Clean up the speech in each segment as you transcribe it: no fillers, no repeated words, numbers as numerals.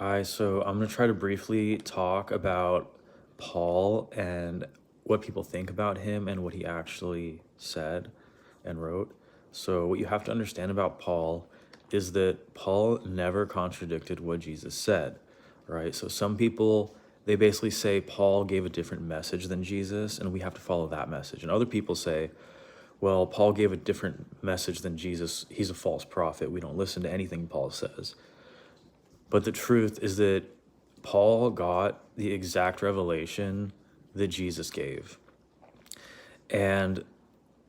Hi, so I'm going to try to briefly talk about Paul and what people think about him and what he actually said and wrote. So, what you have to understand about Paul is that Paul never contradicted what Jesus said, right? So, some people they basically say Paul gave a different message than Jesus and we have to follow that message. And other people say, well, Paul gave a different message than Jesus. He's a false prophet. We don't listen to anything Paul says. But the truth is that Paul got the exact revelation that Jesus gave. And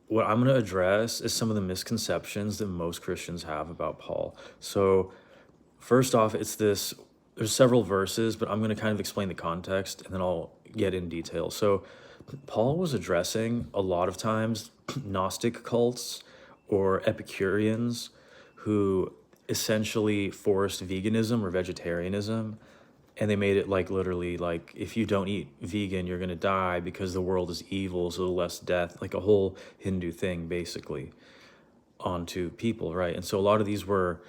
what I'm going to address is some of the misconceptions that most Christians have about Paul. So, first off, there's several verses, but I'm going to kind of explain the context and then I'll get in detail. So, Paul was addressing a lot of times Gnostic cults or Epicureans who essentially forced veganism or vegetarianism, and they made it like literally like if you don't eat vegan you're going to die because the world is evil, so less death, like a whole Hindu thing basically onto people, right? And so a lot of these were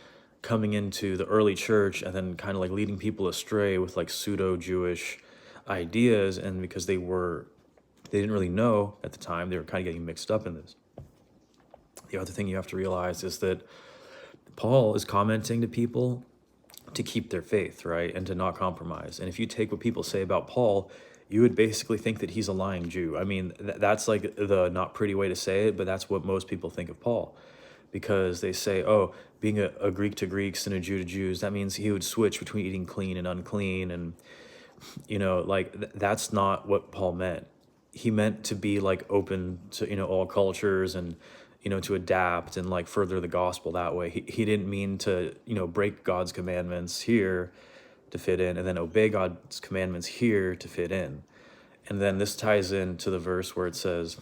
coming into the early church and then kind of like leading people astray with like pseudo Jewish ideas, and because they didn't really know at the time, they were kind of getting mixed up in this. The other thing you have to realize is that Paul is commenting to people to keep their faith, right? And to not compromise. And if you take what people say about Paul, you would basically think that he's a lying Jew. I mean, that's like the not pretty way to say it, but that's what most people think of Paul. Because they say, oh, being a Greek to Greeks and a Jew to Jews, that means he would switch between eating clean and unclean. And, that's not what Paul meant. He meant to be like open to, all cultures and, to adapt and like further the gospel that way. He didn't mean to, break God's commandments here to fit in and then obey God's commandments here to fit in. And then this ties into the verse where it says,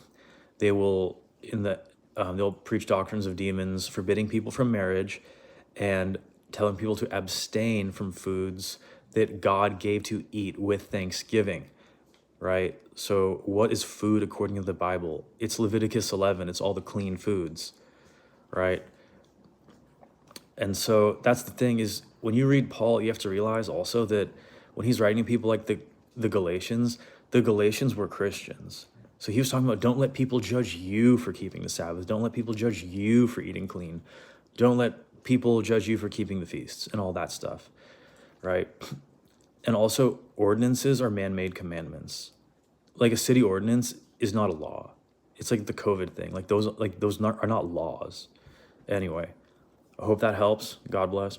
they will they'll preach doctrines of demons, forbidding people from marriage and telling people to abstain from foods that God gave to eat with thanksgiving, right? So what is food according to the Bible? It's Leviticus 11. It's all the clean foods, right? And so that's the thing is when you read Paul, you have to realize also that when he's writing to people like the Galatians were Christians. So he was talking about don't let people judge you for keeping the Sabbath. Don't let people judge you for eating clean. Don't let people judge you for keeping the feasts and all that stuff, right? And also ordinances are man-made commandments. Like a city ordinance is not a law. It's like the COVID thing. Like those are not laws. Anyway, I hope that helps. God bless.